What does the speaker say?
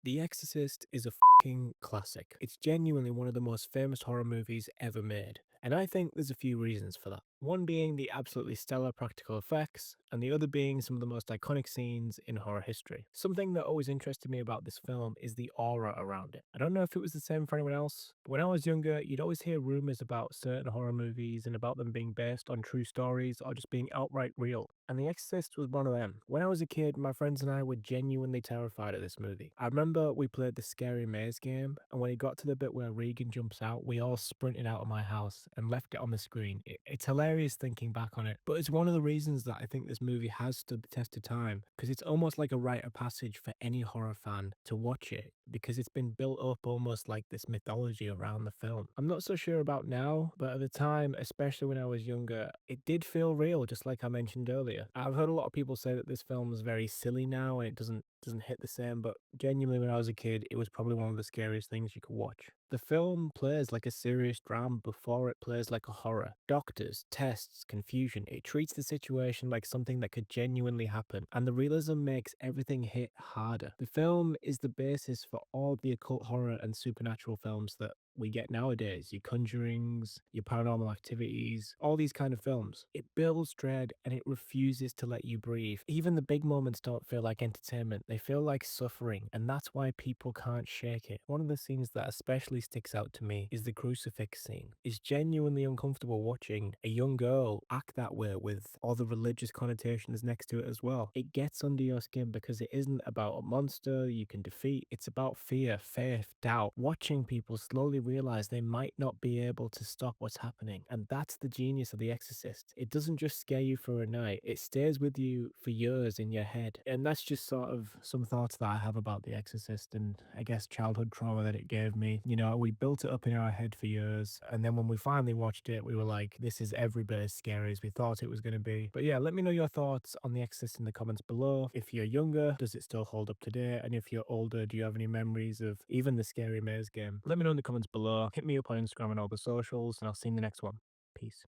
The Exorcist is a fucking classic. It's genuinely one of the most famous horror movies ever made. And I think there's a few reasons for that. One being the absolutely stellar practical effects, and the other being some of the most iconic scenes in horror history. Something that always interested me about this film is the aura around it. I don't know if it was the same for anyone else, but when I was younger, you'd always hear rumors about certain horror movies and about them being based on true stories or just being outright real. And The Exorcist was one of them. When I was a kid, my friends and I were genuinely terrified of this movie. I remember we played the Scary Maze game, and when it got to the bit where Regan jumps out, we all sprinted out of my house and left it on the screen. It's hilarious thinking back on it, but it's one of the reasons that I think this movie has stood the test of time, because it's almost like a rite of passage for any horror fan to watch it, because it's been built up almost like this mythology around the film. I'm not so sure about now, but at the time, especially when I was younger, it did feel real, just like I mentioned earlier. I've heard a lot of people say that this film is very silly now and it doesn't hit the same, but genuinely when I was a kid, it was probably one of the scariest things you could watch. The film plays like a serious drama before it plays like a horror. Doctors, tests, confusion. It treats the situation like something that could genuinely happen, and the realism makes everything hit harder. The film is the basis for all the occult horror and supernatural films that we get nowadays, your Conjurings, your Paranormal Activities, all these kind of films. It builds dread and it refuses to let you breathe. Even the big moments don't feel like entertainment, they feel like suffering, and that's why people can't shake it. One of the scenes that especially sticks out to me is the crucifix scene. It's genuinely uncomfortable watching a young girl act that way with all the religious connotations next to it as well. It gets under your skin because it isn't about a monster you can defeat, it's about fear, faith, doubt, watching people slowly realize they might not be able to stop what's happening. And that's the genius of The Exorcist. It doesn't just scare you for a night, it stays with you for years in your head. And that's just sort of some thoughts that I have about The Exorcist and I guess childhood trauma that it gave me. You know, we built it up in our head for years. And then when we finally watched it, we were like, this is every bit as scary as we thought it was going to be. But yeah, let me know your thoughts on The Exorcist in the comments below. If you're younger, does it still hold up today? And if you're older, do you have any memories of even the Scary Maze game? Let me know in the comments below. Hit me up on Instagram and all the socials, and I'll see you in the next one. Peace.